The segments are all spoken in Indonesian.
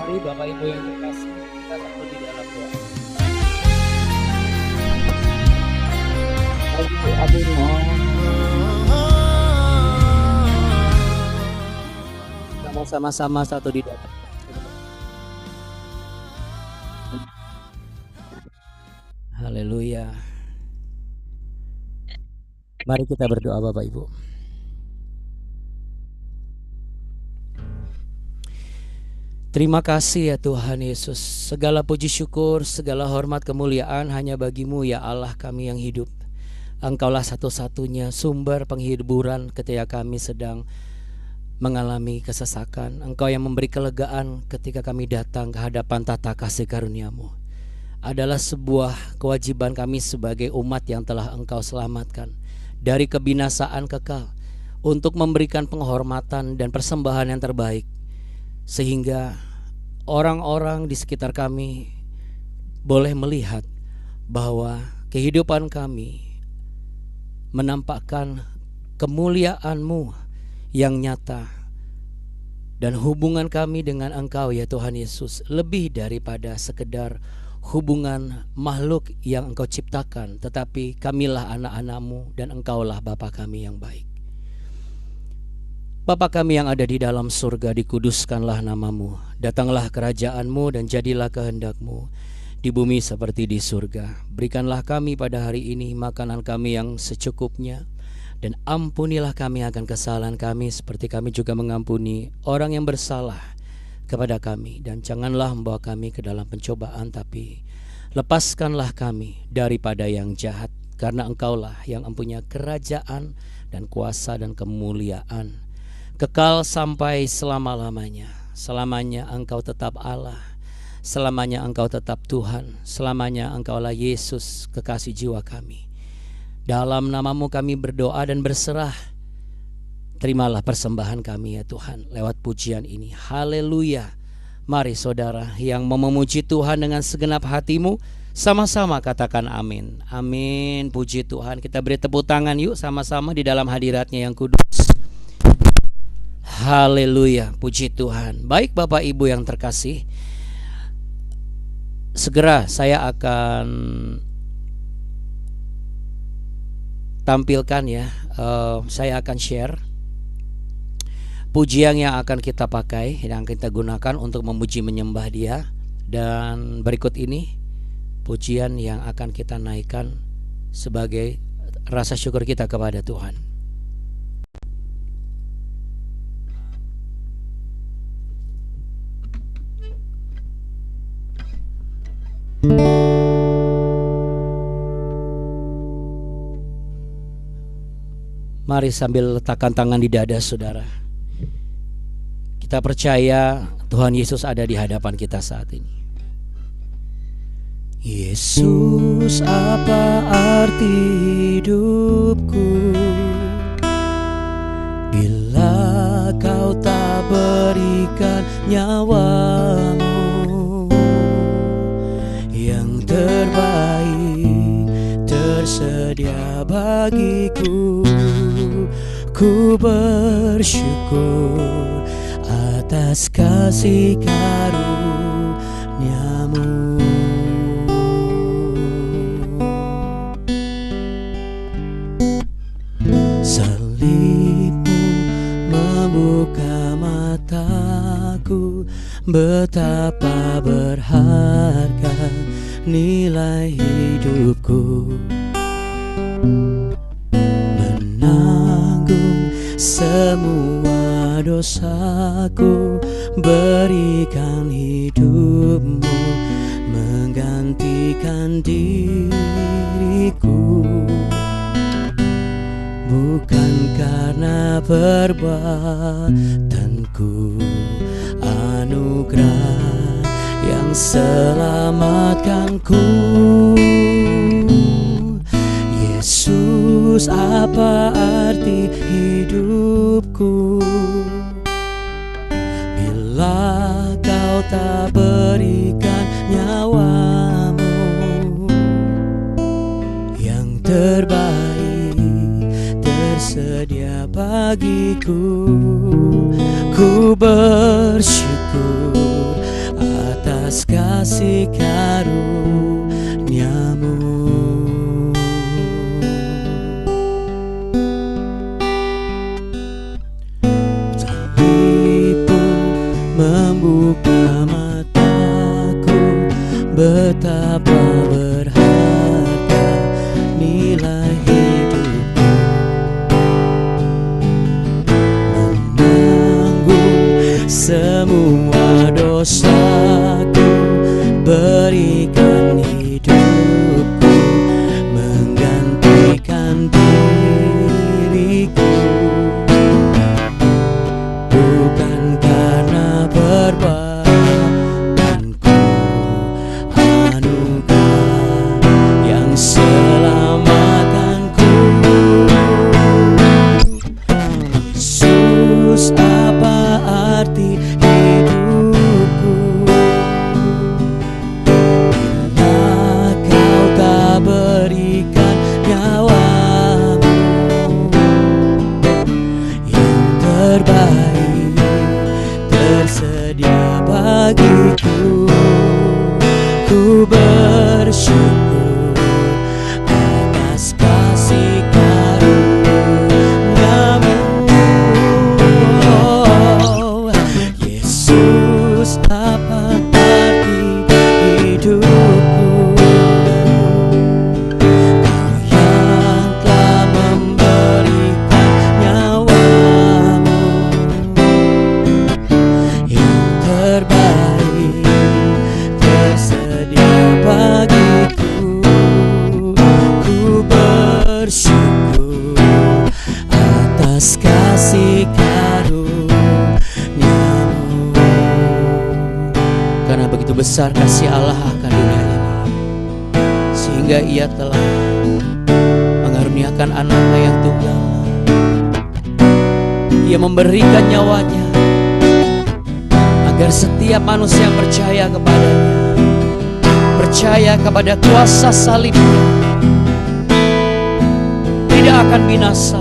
Mari Bapak Ibu yang terkasih, kita satu di dalam doa. Kita sama-sama satu di dalam. Haleluya. Mari kita berdoa Bapak Ibu. Terima kasih ya Tuhan Yesus. Segala puji syukur, segala hormat kemuliaan hanya bagi-Mu ya Allah kami yang hidup. Engkaulah satu-satunya sumber penghiburan ketika kami sedang mengalami kesesakan. Engkau yang memberi kelegaan ketika kami datang ke hadapan tata kasih karunia-Mu. Adalah sebuah kewajiban kami sebagai umat yang telah Engkau selamatkan dari kebinasaan kekal, untuk memberikan penghormatan dan persembahan yang terbaik, sehingga orang-orang di sekitar kami boleh melihat bahwa kehidupan kami menampakkan kemuliaan-Mu yang nyata, dan hubungan kami dengan Engkau ya Tuhan Yesus lebih daripada sekedar hubungan makhluk yang Engkau ciptakan, tetapi kamilah anak-anak-Mu dan Engkaulah Bapa kami yang baik. Bapa kami yang ada di dalam surga, dikuduskanlah nama-Mu, datanglah kerajaan-Mu dan jadilah kehendak-Mu di bumi seperti di surga. Berikanlah kami pada hari ini makanan kami yang secukupnya, dan ampunilah kami akan kesalahan kami seperti kami juga mengampuni orang yang bersalah kepada kami. Dan janganlah membawa kami ke dalam pencobaan, tapi lepaskanlah kami daripada yang jahat, karena Engkaulah yang mempunyai kerajaan dan kuasa dan kemuliaan kekal sampai selama-lamanya. Selamanya Engkau tetap Allah, selamanya Engkau tetap Tuhan, selamanya Engkaulah Yesus kekasih jiwa kami. Dalam nama-Mu kami berdoa dan berserah. Terimalah persembahan kami ya Tuhan lewat pujian ini. Haleluya. Mari saudara yang mau memuji Tuhan dengan segenap hatimu, sama-sama katakan amin. Amin. Puji Tuhan. Kita beri tepuk tangan yuk sama-sama di dalam hadirat-Nya yang kudus. Haleluya. Puji Tuhan. Baik Bapak Ibu yang terkasih, segera saya akan tampilkan ya, saya akan share pujian yang akan kita pakai, yang kita gunakan untuk memuji menyembah Dia. Dan berikut ini pujian yang akan kita naikkan sebagai rasa syukur kita kepada Tuhan. Mari sambil letakkan tangan di dada saudara, kita percaya Tuhan Yesus ada di hadapan kita saat ini. Yesus, apa arti hidupku bila Kau tak berikan nyawa-Mu? Yang terbaik tersedia bagiku. Ku bersyukur atas kasih karunia-Mu. Salib-Mu membuka mataku, betapa berharga nilai hidupku. Semua dosaku, berikan hidup-Mu menggantikan diriku. Bukan karena perbuatanku, anugerah yang selamatkanku. Yesus, apa arti hidupku bila Kau tak berikan nyawa-Mu? Yang terbaik tersedia bagiku. Ku bersyukur atas kasih karunia-Mu. Membuka mataku betapa berharga nilai hidupku, menanggung semua dosaku, berikan hidupku menggantikan diriku, bukan karena perbuatanku, anugerah yang selamatkanku. Yesus, apa arti hidupku bila Kau tak berikan nyawa-Mu yang terbaik tersedia bagiku. Ku bersyukur atas kasih karunia-Mu. Oh, Yesus, apa arti hidupku? Kau yang telah memberikan nyawa-Mu yang terbaik tersedia bagiku. Ku bersyukur atas kasih karunia-Mu. Karena begitu besar kasih Allah akan dunia ini, sehingga Ia telah mengaruniakan anaknya yang tunggal. Ia memberikan nyawanya agar setiap manusia yang percaya kepadanya, percaya kepada kuasa salibnya, tidak akan binasa,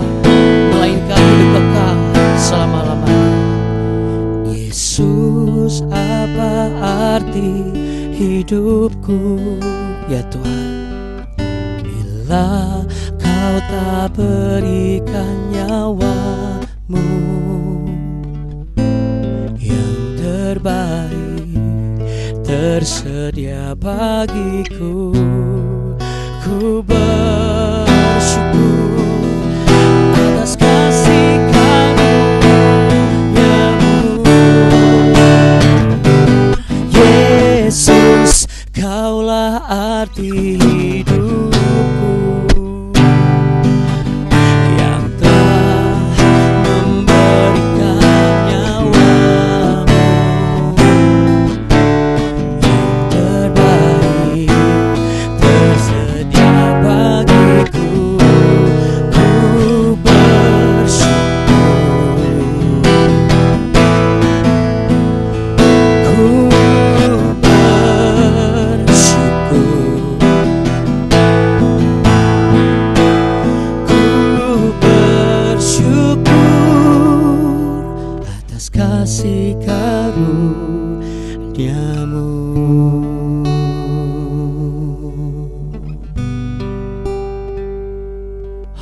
melainkan hidup kekal selama-lamanya. Yesus, apa arti hidupku, ya Tuhan, bila Kau tak berikan nyawa-Mu yang terbaik tersedia bagiku. Ku bersyukur atas kasih karunia-Mu. Yesus, Kaulah arti hidupku yang telah memberikan nyawa-Mu yang terbaik tersedia bagiku. Ku bersyukur, ku bersyukur atas kasih karunia-Mu.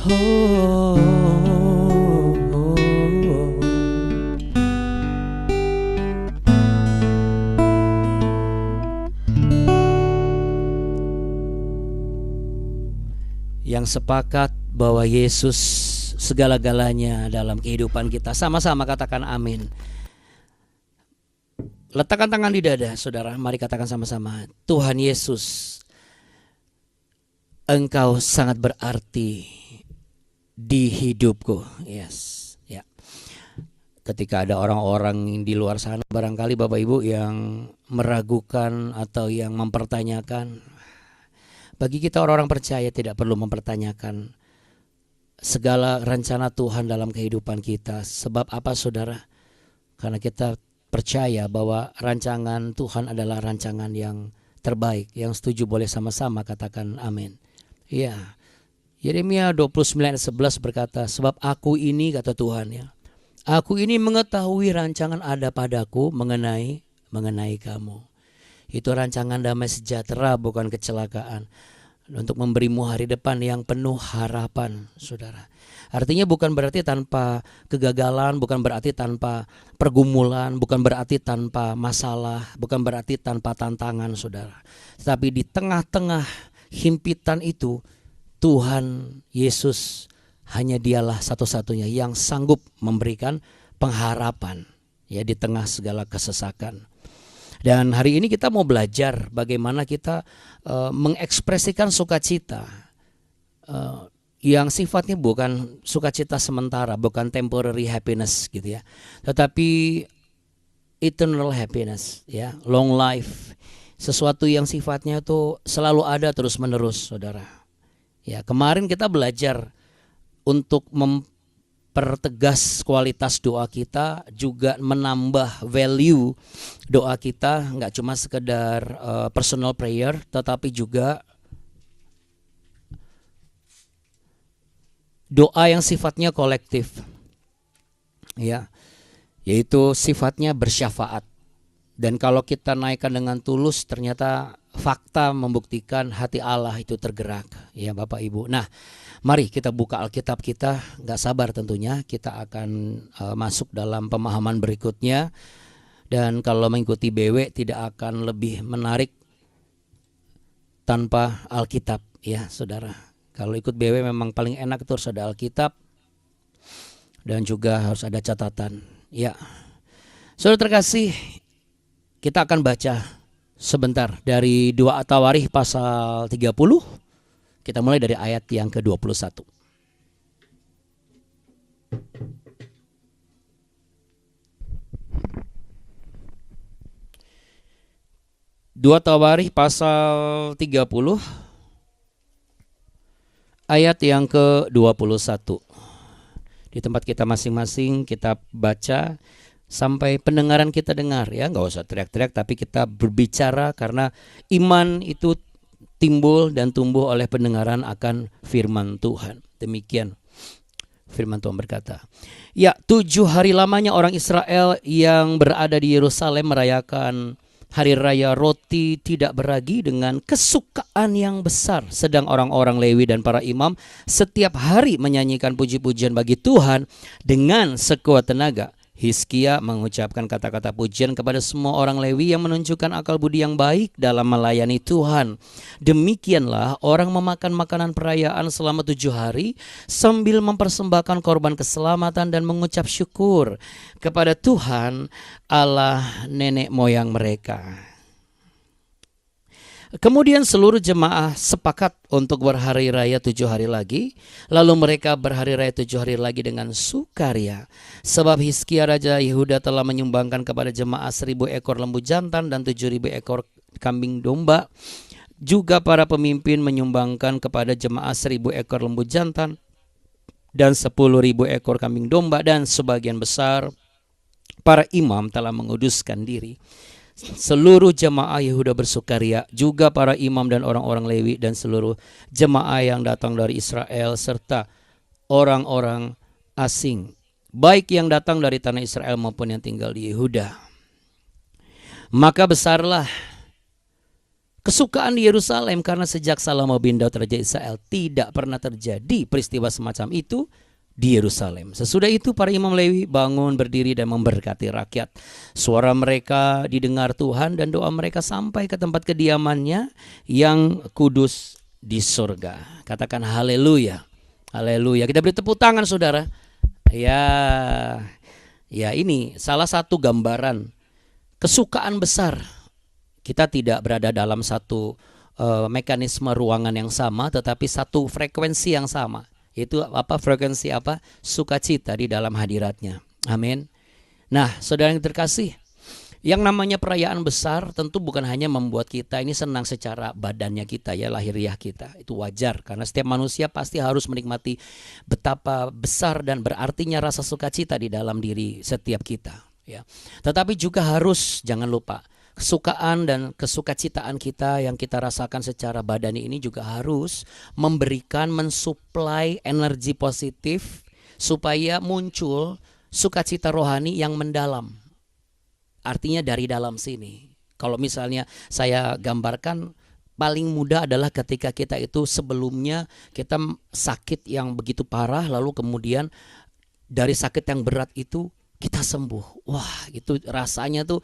Oh, oh, oh. Yang sepakat bahwa Yesus segala-galanya dalam kehidupan kita, sama-sama katakan amin. Letakkan tangan di dada, saudara. Mari katakan sama-sama, Tuhan Yesus, Engkau sangat berarti di hidupku. Yes, ya. Ketika ada orang-orang di luar sana, barangkali Bapak Ibu yang meragukan atau yang mempertanyakan, bagi kita orang-orang percaya tidak perlu mempertanyakan segala rencana Tuhan dalam kehidupan kita. Sebab apa, saudara? Karena kita percaya bahwa rancangan Tuhan adalah rancangan yang terbaik. Yang setuju boleh sama-sama katakan amin. Ya, Yeremia 29:11 berkata, sebab aku ini, kata Tuhan ya, aku ini mengetahui rancangan ada padaku mengenai kamu, Itu rancangan damai sejahtera, bukan kecelakaan. Untuk memberimu hari depan yang penuh harapan, saudara. Artinya bukan berarti tanpa kegagalan, bukan berarti tanpa pergumulan, bukan berarti tanpa masalah, bukan berarti tanpa tantangan, saudara. Tapi di tengah-tengah himpitan itu, Tuhan Yesus hanya dialah satu-satunya yang sanggup memberikan pengharapan, ya, di tengah segala kesesakan. Dan hari ini kita mau belajar bagaimana kita mengekspresikan sukacita yang sifatnya bukan sukacita sementara, bukan temporary happiness gitu ya, tetapi eternal happiness, ya, long life, sesuatu yang sifatnya itu selalu ada terus menerus, saudara. Ya, kemarin kita belajar untuk mempertegas kualitas doa kita, juga menambah value doa kita, nggak cuma sekedar personal prayer, tetapi juga doa yang sifatnya kolektif, ya, yaitu sifatnya bersyafaat. Dan kalau kita naikkan dengan tulus, ternyata fakta membuktikan hati Allah itu tergerak, ya Bapak Ibu. Nah, mari kita buka Alkitab kita, gak sabar tentunya kita akan masuk dalam pemahaman berikutnya. Dan kalau mengikuti BW tidak akan lebih menarik tanpa Alkitab, ya saudara. Kalau ikut BW memang paling enak itu harus ada Alkitab dan juga harus ada catatan, ya. Saudara terkasih, kita akan baca sebentar dari 2 At-Tawarikh pasal 30. Kita mulai dari ayat yang ke-21. 2 Tawarikh pasal 30 ayat yang ke-21. Di tempat kita masing-masing kita baca sampai pendengaran kita dengar, ya, nggak usah teriak-teriak, tapi kita berbicara karena iman itu timbul dan tumbuh oleh pendengaran akan firman Tuhan. Demikian firman Tuhan berkata, ya, 7 hari lamanya orang Israel yang berada di Yerusalem merayakan hari raya roti tidak beragi dengan kesukaan yang besar. Sedang orang-orang Lewi dan para imam setiap hari menyanyikan puji-pujian bagi Tuhan dengan sekuat tenaga. Hizkia mengucapkan kata-kata pujian kepada semua orang Lewi yang menunjukkan akal budi yang baik dalam melayani Tuhan. Demikianlah orang memakan makanan perayaan selama 7 hari sambil mempersembahkan korban keselamatan dan mengucap syukur kepada Tuhan Allah nenek moyang mereka. Kemudian seluruh jemaah sepakat untuk berhari raya 7 hari lagi. Lalu mereka berhari raya 7 hari lagi dengan sukaria. Sebab Hizkia Raja Yehuda telah menyumbangkan kepada jemaah 1.000 ekor lembu jantan dan 7.000 ekor kambing domba. Juga para pemimpin menyumbangkan kepada jemaah 1.000 ekor lembu jantan dan 10.000 ekor kambing domba. Dan sebagian besar para imam telah menguduskan diri. Seluruh jemaah Yehuda bersukaria, juga para imam dan orang-orang Lewi dan seluruh jemaah yang datang dari Israel serta orang-orang asing, baik yang datang dari tanah Israel maupun yang tinggal di Yehuda. Maka besarlah kesukaan di Yerusalem karena sejak Salomo bin Daud Raja Israel tidak pernah terjadi peristiwa semacam itu di Yerusalem. Sesudah itu para imam Lewi bangun berdiri dan memberkati rakyat. Suara mereka didengar Tuhan dan doa mereka sampai ke tempat kediamannya yang kudus di surga. Katakan haleluya. Haleluya. Kita beri tepuk tangan saudara. Ya, ini salah satu gambaran kesukaan besar. Kita tidak berada dalam satu mekanisme ruangan yang sama, tetapi satu frekuensi yang sama. Itu apa? Frekuensi apa? Sukacita di dalam hadiratnya. Amin. Nah, saudara yang terkasih, yang namanya perayaan besar tentu bukan hanya membuat kita ini senang secara badannya kita, ya, lahiriah kita. Itu wajar karena setiap manusia pasti harus menikmati betapa besar dan berartinya rasa sukacita di dalam diri setiap kita, ya. Tetapi juga harus jangan lupa kesukaan dan kesukacitaan kita yang kita rasakan secara badani ini juga harus memberikan, mensuplai energi positif supaya muncul sukacita rohani yang mendalam. Artinya dari dalam sini. Kalau misalnya saya gambarkan, paling mudah adalah ketika kita itu sebelumnya kita sakit yang begitu parah, lalu kemudian dari sakit yang berat itu kita sembuh. Wah, itu rasanya tuh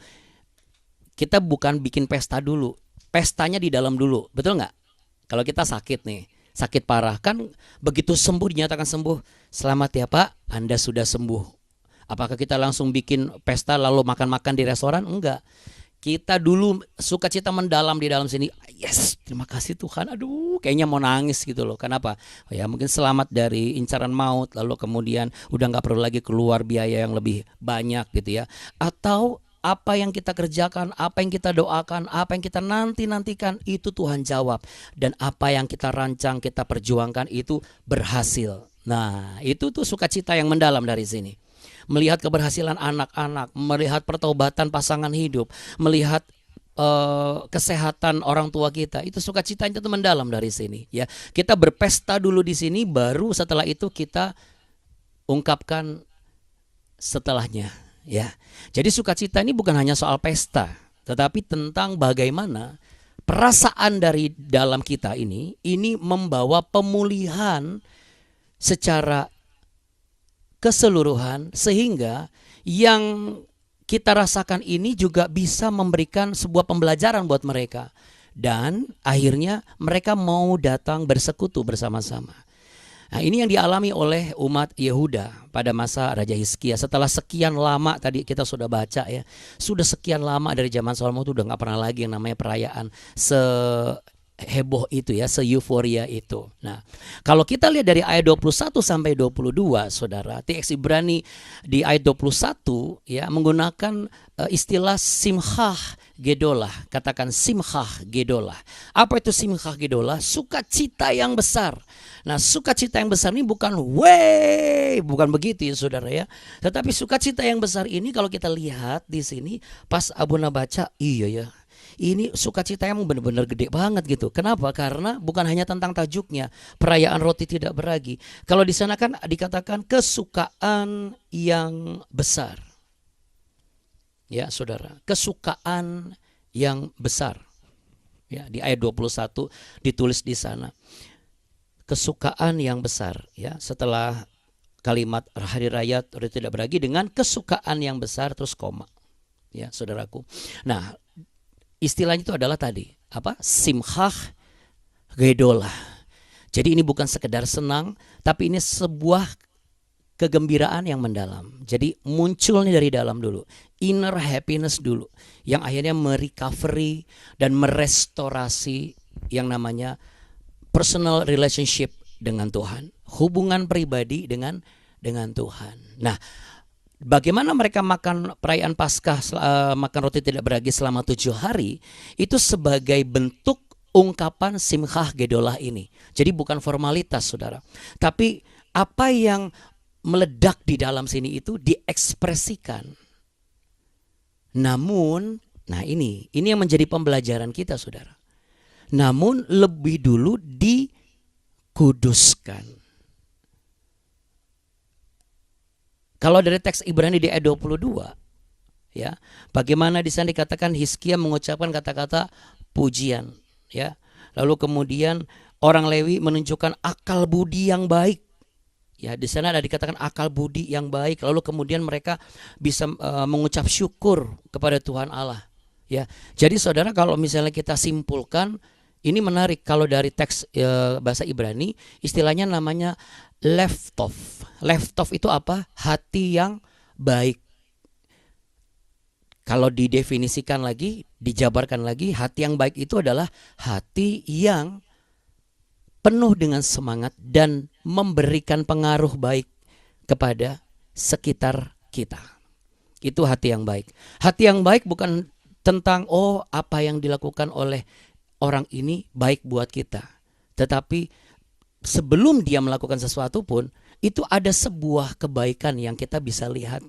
kita bukan bikin pesta dulu, pestanya di dalam dulu, betul nggak? Kalau kita sakit nih, sakit parah kan, begitu sembuh, dinyatakan sembuh, selamat ya Pak, Anda sudah sembuh. Apakah kita langsung bikin pesta lalu makan-makan di restoran? Enggak. Kita dulu sukacita mendalam di dalam sini. Yes, terima kasih Tuhan. Aduh, kayaknya mau nangis gitu loh. Kenapa? Ya mungkin selamat dari incaran maut, lalu kemudian udah nggak perlu lagi keluar biaya yang lebih banyak gitu ya. Atau apa yang kita kerjakan, apa yang kita doakan, apa yang kita nantikan itu Tuhan jawab. Dan apa yang kita rancang, kita perjuangkan itu berhasil. Nah, itu tuh sukacita yang mendalam dari sini. Melihat keberhasilan anak-anak, melihat pertobatan pasangan hidup, melihat kesehatan orang tua kita, itu sukacitanya itu mendalam dari sini. Ya, kita berpesta dulu di sini, baru setelah itu kita ungkapkan setelahnya. Ya, jadi sukacita ini bukan hanya soal pesta, tetapi tentang bagaimana perasaan dari dalam kita ini membawa pemulihan secara keseluruhan, sehingga yang kita rasakan ini juga bisa memberikan sebuah pembelajaran buat mereka, dan akhirnya mereka mau datang bersekutu bersama-sama. Nah, ini yang dialami oleh umat Yehuda pada masa Raja Hizkia. Setelah sekian lama, tadi kita sudah baca ya, sudah sekian lama dari zaman Salomo itu udah gak pernah lagi yang namanya perayaan heboh itu ya, se-euforia itu. Nah, kalau kita lihat dari ayat 21 sampai 22, Saudara, teks Ibrani di ayat 21 ya menggunakan istilah simchah gedolah. Katakan simchah gedolah. Apa itu simchah gedolah? Sukacita yang besar. Nah, sukacita yang besar ini bukan bukan begitu ya Saudara ya. Tetapi sukacita yang besar ini kalau kita lihat di sini pas Abuna baca, iya ya. Ini sukacita yang benar-benar gede banget gitu. Kenapa? Karena bukan hanya tentang tajuknya, perayaan roti tidak beragi. Kalau di sana kan dikatakan kesukaan yang besar. Ya, Saudara, kesukaan yang besar. Ya, di ayat 21 ditulis di sana. Kesukaan yang besar, ya. Setelah kalimat hari raya roti tidak beragi dengan kesukaan yang besar terus koma. Ya, Saudaraku. Nah, istilahnya itu adalah tadi apa? Simchah gedolah. Jadi ini bukan sekedar senang, tapi ini sebuah kegembiraan yang mendalam. Jadi munculnya dari dalam dulu, inner happiness dulu, yang akhirnya merecovery dan merestorasi yang namanya personal relationship dengan Tuhan, hubungan pribadi dengan Tuhan. Nah, bagaimana mereka makan perayaan Paskah, makan roti tidak beragi selama 7 hari, itu sebagai bentuk ungkapan simchah gedolah ini. Jadi bukan formalitas, Saudara, tapi apa yang meledak di dalam sini itu diekspresikan. Namun, nah ini yang menjadi pembelajaran kita, Saudara. Namun lebih dulu dikuduskan. Kalau dari teks Ibrani di ayat 22, ya, bagaimana di sana dikatakan Hizkia mengucapkan kata-kata pujian, ya. Lalu kemudian orang Lewi menunjukkan akal budi yang baik. Ya, di sana ada dikatakan akal budi yang baik. Lalu kemudian mereka bisa mengucap syukur kepada Tuhan Allah. Ya, jadi Saudara, kalau misalnya kita simpulkan, ini menarik. Kalau dari teks bahasa Ibrani, istilahnya namanya leftov. Leftov itu apa? Hati yang baik. Kalau didefinisikan lagi, dijabarkan lagi, hati yang baik itu adalah hati yang penuh dengan semangat dan memberikan pengaruh baik kepada sekitar kita. Itu hati yang baik. Hati yang baik bukan tentang apa yang dilakukan oleh orang ini baik buat kita, tetapi sebelum dia melakukan sesuatu pun itu ada sebuah kebaikan yang kita bisa lihat,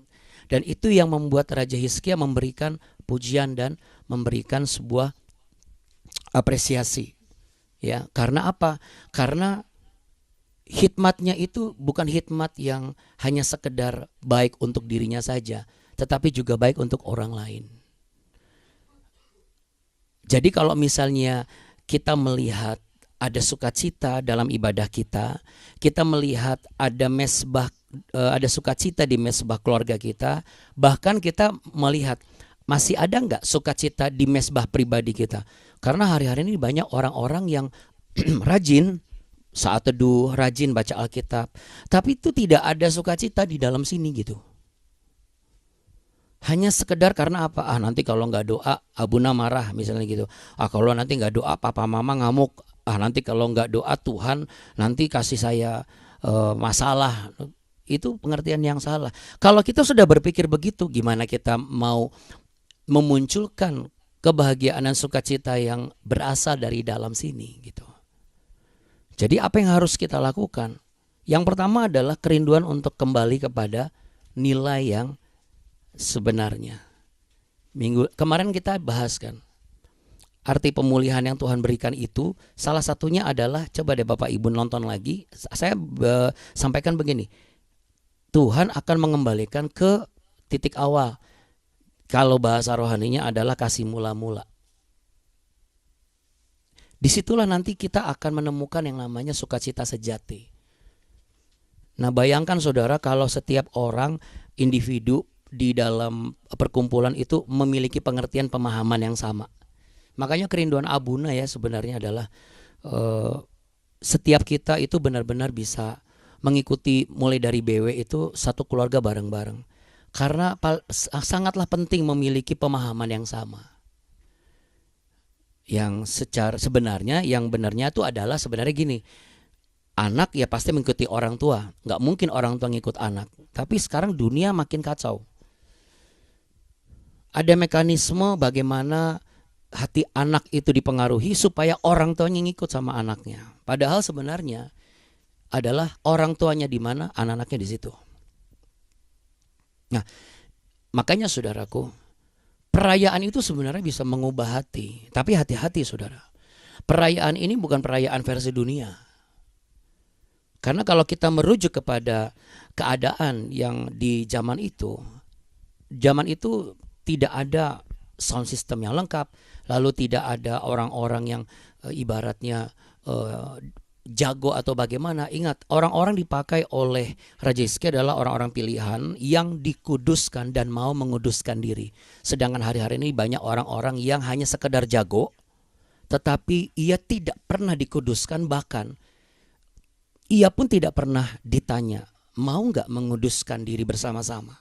dan itu yang membuat Raja Hizkia memberikan pujian dan memberikan sebuah apresiasi. Ya, karena apa? Karena hikmatnya itu bukan hikmat yang hanya sekedar baik untuk dirinya saja, tetapi juga baik untuk orang lain. Jadi kalau misalnya kita melihat ada sukacita dalam ibadah kita melihat ada mesbah, ada sukacita di mesbah keluarga kita, bahkan kita melihat masih ada nggak sukacita di mesbah pribadi kita. Karena hari-hari ini banyak orang-orang yang rajin saat teduh, rajin baca Alkitab, tapi itu tidak ada sukacita di dalam sini gitu. Hanya sekedar karena apa? Nanti kalau nggak doa Abuna marah misalnya gitu. Kalau nanti nggak doa papa mama ngamuk. Nanti kalau nggak doa Tuhan nanti kasih saya masalah. Itu pengertian yang salah. Kalau kita sudah berpikir begitu, gimana kita mau memunculkan kebahagiaan dan sukacita yang berasal dari dalam sini gitu. Jadi apa yang harus kita lakukan? Yang pertama adalah kerinduan untuk kembali kepada nilai yang sebenarnya. Minggu kemarin kita bahas kan, arti pemulihan yang Tuhan berikan itu salah satunya adalah, coba deh Bapak Ibu nonton lagi, saya sampaikan begini, Tuhan akan mengembalikan ke titik awal. Kalau bahasa rohaninya adalah kasih mula-mula. Disitulah nanti kita akan menemukan yang namanya sukacita sejati. Nah bayangkan saudara, kalau setiap orang, individu di dalam perkumpulan itu memiliki pengertian pemahaman yang sama. Makanya kerinduan Abuna ya sebenarnya adalah setiap kita itu benar-benar bisa mengikuti mulai dari BW itu satu keluarga bareng-bareng. Karena sangatlah penting memiliki pemahaman yang sama. Yang secara sebenarnya yang benarnya itu adalah sebenarnya gini. Anak ya pasti mengikuti orang tua. Nggak mungkin orang tua ngikut anak. Tapi sekarang dunia makin kacau. Ada mekanisme bagaimana hati anak itu dipengaruhi supaya orang tuanya ngikut sama anaknya. Padahal sebenarnya adalah orang tuanya di mana, anak-anaknya di situ. Nah, makanya saudaraku, perayaan itu sebenarnya bisa mengubah hati. Tapi hati-hati saudara. Perayaan ini bukan perayaan versi dunia. Karena kalau kita merujuk kepada keadaan yang di zaman itu tidak ada sound system yang lengkap, lalu tidak ada orang-orang yang ibaratnya jago atau bagaimana. Ingat, orang-orang dipakai oleh Raja Hizkia adalah orang-orang pilihan yang dikuduskan dan mau menguduskan diri. Sedangkan hari-hari ini banyak orang-orang yang hanya sekedar jago, tetapi ia tidak pernah dikuduskan, bahkan ia pun tidak pernah ditanya, mau nggak menguduskan diri bersama-sama?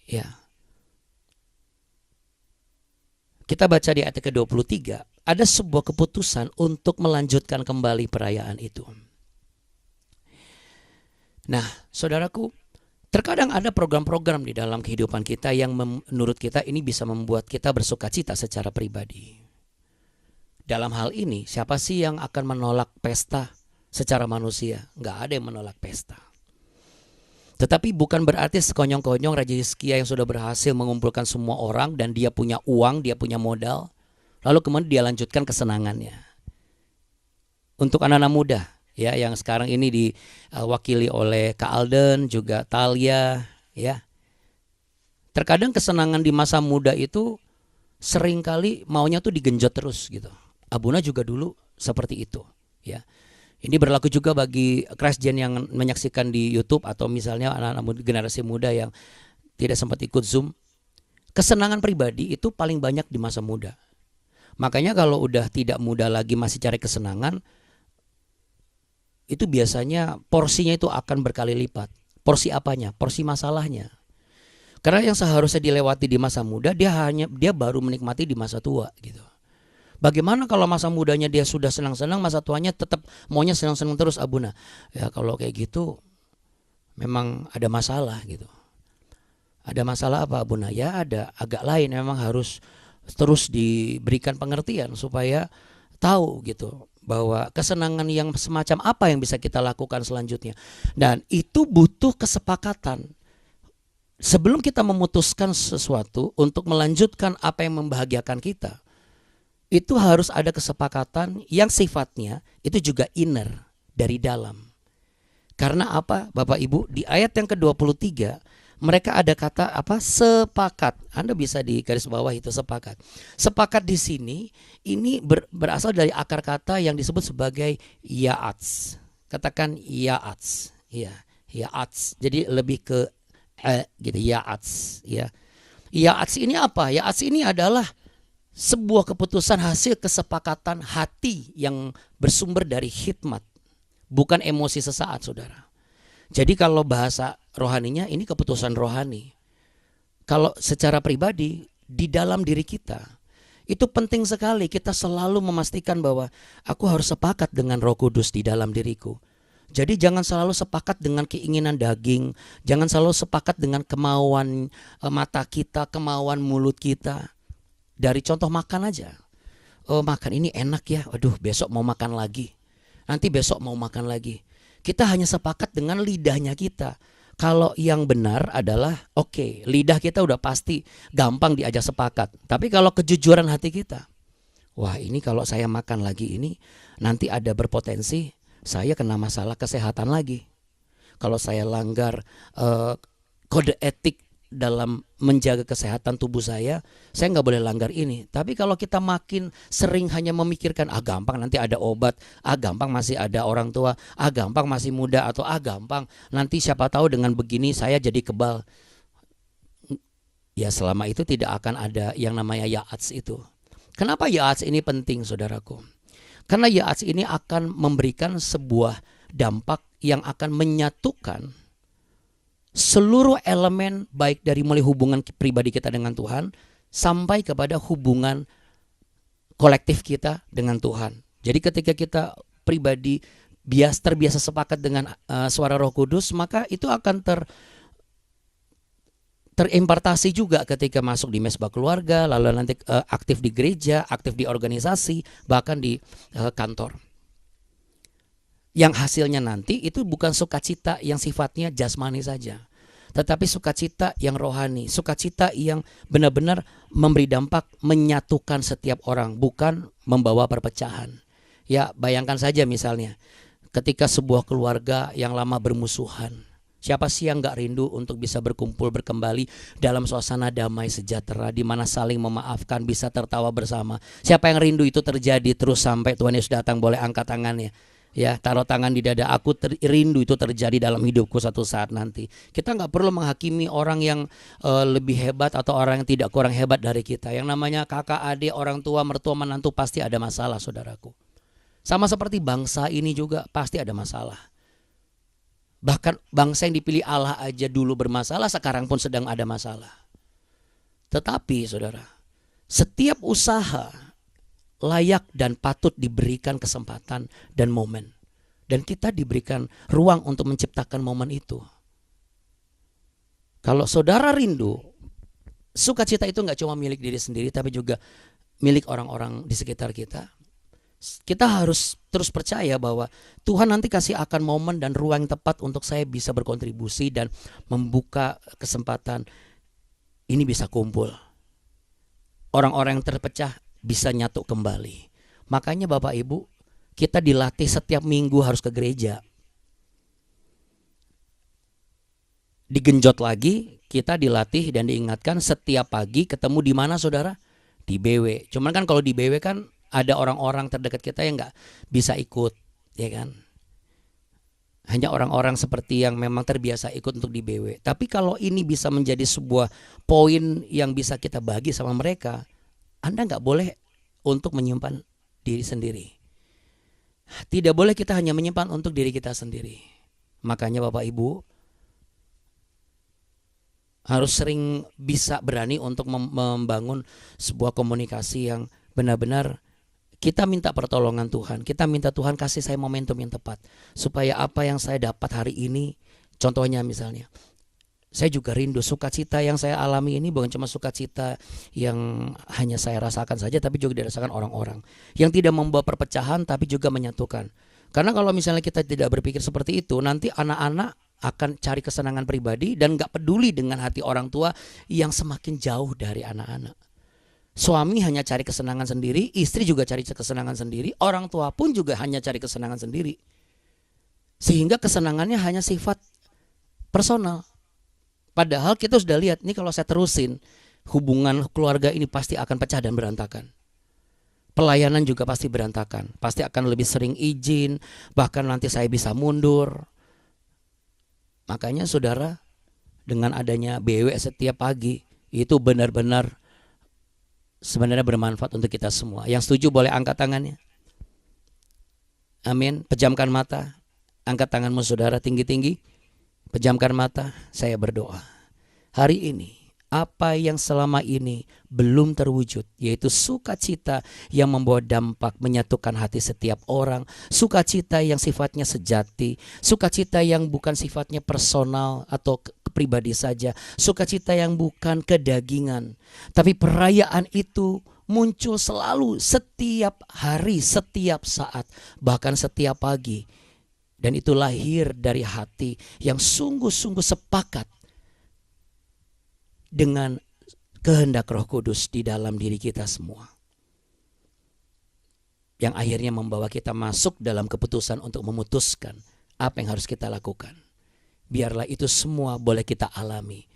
Ya. Kita baca di ayat ke-23, ada sebuah keputusan untuk melanjutkan kembali perayaan itu. Nah, saudaraku, terkadang ada program-program di dalam kehidupan kita yang menurut kita ini bisa membuat kita bersukacita secara pribadi. Dalam hal ini, siapa sih yang akan menolak pesta secara manusia? Nggak ada yang menolak pesta. Tetapi bukan berarti sekonyong-konyong Raja Hizkia yang sudah berhasil mengumpulkan semua orang dan dia punya uang, dia punya modal, lalu kemudian dia lanjutkan kesenangannya. Untuk anak-anak muda ya yang sekarang ini diwakili oleh Kak Alden, juga Talia ya. Terkadang kesenangan di masa muda itu seringkali maunya tuh digenjot terus gitu. Abuna juga dulu seperti itu ya. Ini berlaku juga bagi Christian yang menyaksikan di YouTube atau misalnya anak-anak generasi muda yang tidak sempat ikut Zoom. Kesenangan pribadi itu paling banyak di masa muda. Makanya kalau udah tidak muda lagi masih cari kesenangan, itu biasanya porsinya itu akan berkali lipat. Porsi apanya? Porsi masalahnya. Karena yang seharusnya dilewati di masa muda dia baru menikmati di masa tua gitu. Bagaimana kalau masa mudanya dia sudah senang-senang, masa tuanya tetap maunya senang-senang terus Abuna? Ya kalau kayak gitu memang ada masalah gitu. Ada masalah apa Abuna? Ya ada agak lain, memang harus terus diberikan pengertian supaya tahu gitu bahwa kesenangan yang semacam apa yang bisa kita lakukan selanjutnya. Dan itu butuh kesepakatan. Sebelum kita memutuskan sesuatu untuk melanjutkan apa yang membahagiakan kita, itu harus ada kesepakatan yang sifatnya itu juga inner, dari dalam. Karena apa Bapak Ibu? Di ayat yang ke-23, Mereka ada kata apa? Sepakat. Anda bisa di garis bawah itu sepakat. Sepakat di sini ini berasal dari akar kata yang disebut sebagai yaats. Katakan yaats. Ya, yaats. Jadi lebih ke gitu, yaats, ya. Yaats ini apa? Yaats ini adalah sebuah keputusan hasil kesepakatan hati yang bersumber dari hikmat, bukan emosi sesaat, saudara. Jadi kalau bahasa rohaninya ini keputusan rohani. Kalau secara pribadi di dalam diri kita itu penting sekali kita selalu memastikan bahwa aku harus sepakat dengan Roh Kudus di dalam diriku. Jadi jangan selalu sepakat dengan keinginan daging, jangan selalu sepakat dengan kemauan mata kita, kemauan mulut kita. Dari contoh makan aja. Oh, makan ini enak ya. Waduh, besok mau makan lagi. Nanti besok mau makan lagi. Kita hanya sepakat dengan lidahnya kita. Kalau yang benar adalah oke, lidah kita udah pasti gampang diajak sepakat. Tapi kalau kejujuran hati kita, wah ini kalau saya makan lagi ini nanti ada berpotensi saya kena masalah kesehatan lagi. Kalau saya langgar kode etik dalam menjaga kesehatan tubuh saya nggak boleh langgar ini. Tapi kalau kita makin sering hanya memikirkan gampang nanti ada obat, gampang masih ada orang tua, gampang masih muda, atau gampang nanti siapa tahu dengan begini saya jadi kebal. Ya selama itu tidak akan ada yang namanya yaats itu. Kenapa yaats ini penting, saudaraku? Karena yaats ini akan memberikan sebuah dampak yang akan menyatukan seluruh elemen, baik dari mulai hubungan pribadi kita dengan Tuhan sampai kepada hubungan kolektif kita dengan Tuhan. Jadi ketika kita pribadi terbiasa sepakat dengan suara Roh Kudus, maka itu akan terimpartasi juga ketika masuk di mesbah keluarga, lalu nanti aktif di gereja, aktif di organisasi, bahkan di kantor. Yang hasilnya nanti itu bukan sukacita yang sifatnya jasmani saja, tetapi sukacita yang rohani, sukacita yang benar-benar memberi dampak menyatukan setiap orang, bukan membawa perpecahan. Ya bayangkan saja misalnya ketika sebuah keluarga yang lama bermusuhan, siapa sih yang gak rindu untuk bisa berkumpul berkembali dalam suasana damai sejahtera, di mana saling memaafkan, bisa tertawa bersama. Siapa yang rindu itu terjadi terus sampai Tuhan Yesus datang? Boleh angkat tangannya. Ya, taruh tangan di dada. Aku rindu itu terjadi dalam hidupku satu saat nanti. Kita nggak perlu menghakimi orang yang lebih hebat atau orang yang tidak kurang hebat dari kita. Yang namanya kakak, adik, orang tua, mertua, menantu pasti ada masalah, saudaraku. Sama seperti bangsa ini juga pasti ada masalah. Bahkan bangsa yang dipilih Allah aja dulu bermasalah, sekarang pun sedang ada masalah. Tetapi saudara, setiap usaha layak dan patut diberikan kesempatan dan momen. Dan kita diberikan ruang untuk menciptakan momen itu. Kalau saudara rindu, sukacita itu gak cuma milik diri sendiri, tapi juga milik orang-orang di sekitar kita. Kita harus terus percaya bahwa Tuhan nanti kasih akan momen dan ruang yang tepat untuk saya bisa berkontribusi dan membuka kesempatan ini bisa kumpul. Orang-orang yang terpecah bisa nyatu kembali. Makanya Bapak Ibu, kita dilatih setiap minggu harus ke gereja. Digenjot lagi, kita dilatih dan diingatkan setiap pagi ketemu di mana, saudara? Di BW. Cuman kan kalau di BW kan ada orang-orang terdekat kita yang nggak bisa ikut, ya kan? Hanya orang-orang seperti yang memang terbiasa ikut untuk di BW. Tapi kalau ini bisa menjadi sebuah poin yang bisa kita bagi sama mereka, Anda nggak boleh untuk menyimpan diri sendiri. Tidak boleh kita hanya menyimpan untuk diri kita sendiri. Makanya Bapak Ibu harus sering bisa berani untuk membangun sebuah komunikasi yang benar-benar kita minta pertolongan Tuhan. Kita minta Tuhan kasih saya momentum yang tepat, supaya apa yang saya dapat hari ini, contohnya misalnya, saya juga rindu sukacita yang saya alami ini bukan cuma sukacita yang hanya saya rasakan saja, tapi juga dirasakan orang-orang yang tidak membawa perpecahan tapi juga menyatukan. Karena kalau misalnya kita tidak berpikir seperti itu, nanti anak-anak akan cari kesenangan pribadi dan gak peduli dengan hati orang tua yang semakin jauh dari anak-anak. Suami hanya cari kesenangan sendiri, istri juga cari kesenangan sendiri, orang tua pun juga hanya cari kesenangan sendiri. Sehingga kesenangannya hanya sifat personal. Padahal kita sudah lihat, nih kalau saya terusin, hubungan keluarga ini pasti akan pecah dan berantakan. Pelayanan juga pasti berantakan, pasti akan lebih sering izin, bahkan nanti saya bisa mundur. Makanya saudara, dengan adanya BW setiap pagi, itu benar-benar sebenarnya bermanfaat untuk kita semua. Yang setuju boleh angkat tangannya. Amin. Pejamkan mata, angkat tanganmu saudara tinggi-tinggi. Pejamkan mata, saya berdoa. Hari ini, apa yang selama ini belum terwujud, yaitu sukacita yang membawa dampak menyatukan hati setiap orang, sukacita yang sifatnya sejati, sukacita yang bukan sifatnya personal atau pribadi saja, sukacita yang bukan kedagingan, tapi perayaan itu muncul selalu setiap hari, setiap saat, bahkan setiap pagi. Dan itu lahir dari hati yang sungguh-sungguh sepakat dengan kehendak Roh Kudus di dalam diri kita semua, yang akhirnya membawa kita masuk dalam keputusan untuk memutuskan apa yang harus kita lakukan. Biarlah itu semua boleh kita alami.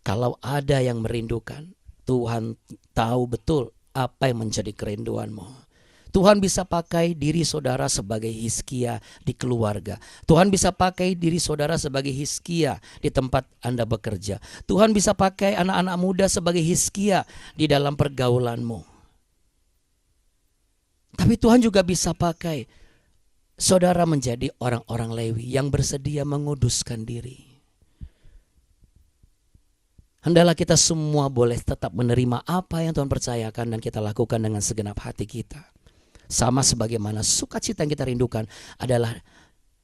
Kalau ada yang merindukan, Tuhan tahu betul apa yang menjadi kerinduanmu. Tuhan bisa pakai diri saudara sebagai Hizkia di keluarga. Tuhan bisa pakai diri saudara sebagai Hizkia di tempat Anda bekerja. Tuhan bisa pakai anak-anak muda sebagai Hizkia di dalam pergaulanmu. Tapi Tuhan juga bisa pakai saudara menjadi orang-orang Lewi yang bersedia menguduskan diri. Hendaklah kita semua boleh tetap menerima apa yang Tuhan percayakan dan kita lakukan dengan segenap hati kita. Sama sebagaimana sukacita yang kita rindukan adalah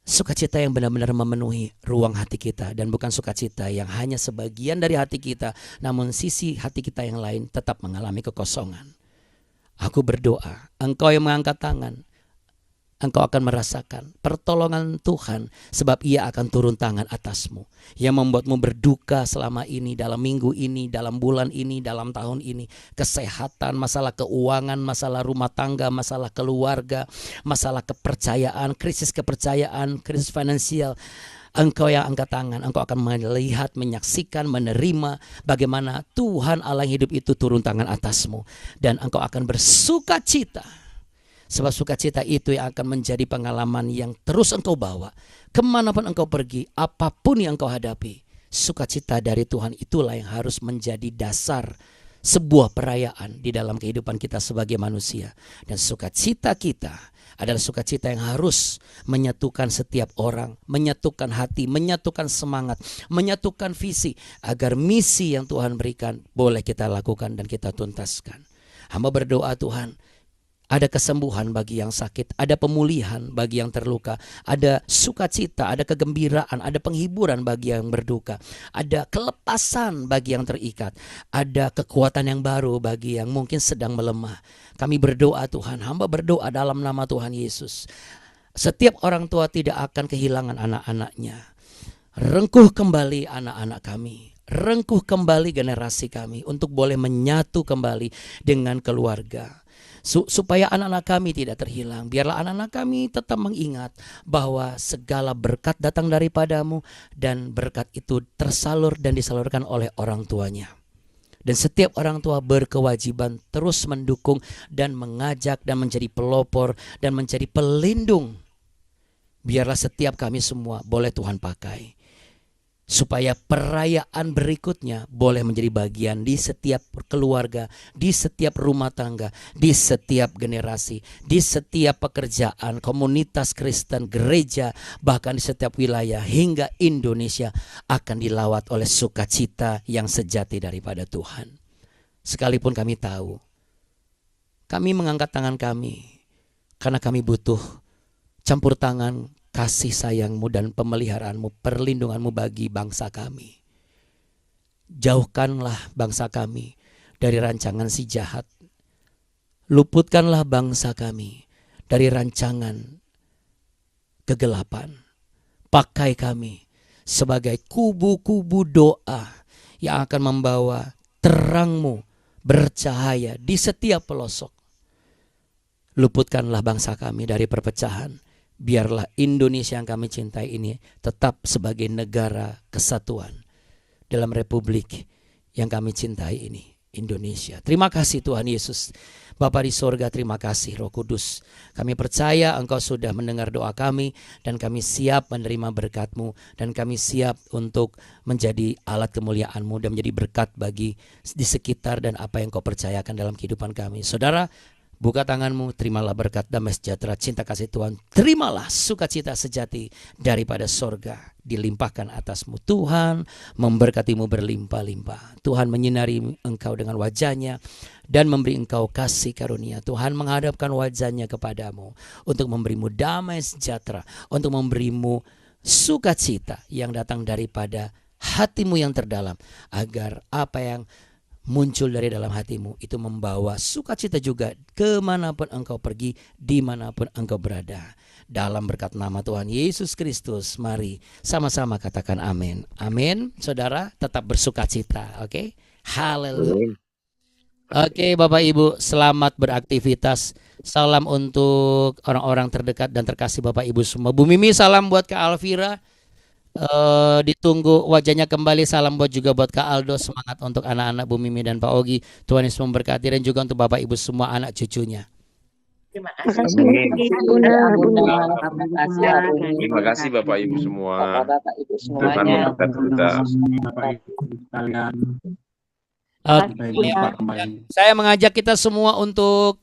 sukacita yang benar-benar memenuhi ruang hati kita, dan bukan sukacita yang hanya sebagian dari hati kita, namun sisi hati kita yang lain tetap mengalami kekosongan. Aku berdoa, engkau yang mengangkat tangan, engkau akan merasakan pertolongan Tuhan, sebab Ia akan turun tangan atasmu, yang membuatmu berduka selama ini, dalam minggu ini, dalam bulan ini, dalam tahun ini. Kesehatan, masalah keuangan, masalah rumah tangga, masalah keluarga, masalah kepercayaan, krisis kepercayaan, krisis finansial. Engkau yang angkat tangan, engkau akan melihat, menyaksikan, menerima bagaimana Tuhan Allah yang hidup itu turun tangan atasmu, dan engkau akan bersukacita. Sebab sukacita itu yang akan menjadi pengalaman yang terus engkau bawa kemanapun engkau pergi, apapun yang engkau hadapi. Sukacita dari Tuhan itulah yang harus menjadi dasar sebuah perayaan di dalam kehidupan kita sebagai manusia. Dan sukacita kita adalah sukacita yang harus menyatukan setiap orang, menyatukan hati, menyatukan semangat, menyatukan visi, agar misi yang Tuhan berikan boleh kita lakukan dan kita tuntaskan. Hamba berdoa Tuhan, ada kesembuhan bagi yang sakit, ada pemulihan bagi yang terluka, ada sukacita, ada kegembiraan, ada penghiburan bagi yang berduka, ada kelepasan bagi yang terikat, ada kekuatan yang baru bagi yang mungkin sedang melemah. Kami berdoa Tuhan, hamba berdoa dalam nama Tuhan Yesus. Setiap orang tua tidak akan kehilangan anak-anaknya. Rengkuh kembali anak-anak kami, rengkuh kembali generasi kami untuk boleh menyatu kembali dengan keluarga. Supaya anak-anak kami tidak terhilang. Biarlah anak-anak kami tetap mengingat bahwa segala berkat datang daripadamu, dan berkat itu tersalur dan disalurkan oleh orang tuanya. Dan setiap orang tua berkewajiban terus mendukung dan mengajak dan menjadi pelopor dan menjadi pelindung. Biarlah setiap kami semua boleh Tuhan pakai, supaya perayaan berikutnya boleh menjadi bagian di setiap keluarga, di setiap rumah tangga, di setiap generasi, di setiap pekerjaan, komunitas Kristen, gereja, bahkan di setiap wilayah hingga Indonesia akan dilawat oleh sukacita yang sejati daripada Tuhan. Sekalipun kami tahu, kami mengangkat tangan kami karena kami butuh campur tangan kasih sayangmu dan pemeliharaanmu, perlindunganmu bagi bangsa kami. Jauhkanlah bangsa kami dari rancangan si jahat. Luputkanlah bangsa kami dari rancangan kegelapan. Pakai kami sebagai kubu-kubu doa yang akan membawa terangmu bercahaya di setiap pelosok. Luputkanlah bangsa kami dari perpecahan. Biarlah Indonesia yang kami cintai ini tetap sebagai negara kesatuan, dalam republik yang kami cintai ini, Indonesia. Terima kasih Tuhan Yesus. Bapa di sorga, terima kasih Roh Kudus. Kami percaya Engkau sudah mendengar doa kami, dan kami siap menerima berkat-Mu, dan kami siap untuk menjadi alat kemuliaan-Mu dan menjadi berkat bagi di sekitar dan apa yang Kau percayakan dalam kehidupan kami. Saudara, buka tanganmu, terimalah berkat damai sejahtera, cinta kasih Tuhan. Terimalah sukacita sejati daripada sorga dilimpahkan atasmu. Tuhan memberkatimu berlimpah-limpah. Tuhan menyinari engkau dengan wajahnya dan memberi engkau kasih karunia. Tuhan menghadapkan wajahnya kepadamu untuk memberimu damai sejahtera, untuk memberimu sukacita yang datang daripada hatimu yang terdalam, agar apa yang muncul dari dalam hatimu itu membawa sukacita juga kemanapun engkau pergi, dimanapun engkau berada. Dalam berkat nama Tuhan Yesus Kristus, mari sama-sama katakan amin. Amin. Saudara, tetap bersukacita, oke? Haleluya. Oke, Bapak Ibu, selamat beraktivitas. Salam untuk orang-orang terdekat dan terkasih Bapak Ibu semua. Bu Mimi, salam buat Kak Alvira. Ditunggu wajahnya kembali. Salam buat juga buat Kak Aldo. Semangat untuk anak-anak Bu Mimi dan Pak Ogi. Tuhan Yesus memberkati, dan juga untuk Bapak Ibu semua anak cucunya. Terima kasih Bapak Ibu semua. Bapak Ibu Tuhan semuanya. memberkati kita. Saya mengajak kita semua untuk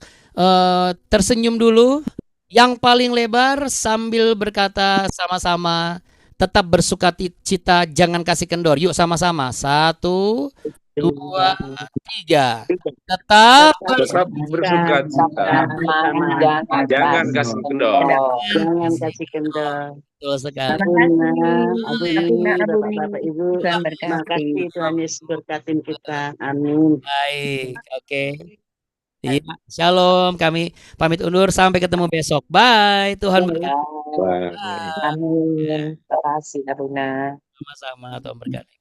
tersenyum dulu yang paling lebar sambil berkata sama-sama, tetap bersukacita, jangan kasih kendor. Yuk sama-sama. 1, 2, 3. Tetap bersukacita. Jangan kasih kendor. Jangan kasih kendor. Betul sekali. Bapak Ibu, terima kasih Tuhan Yesus berkatin kita. Amin. Baik, oke. Iya, shalom. Kami pamit undur, sampai ketemu besok. Bye. Tuhan berkati. Amin. Terima kasih Abuna. Sama-sama, Tuhan berkati.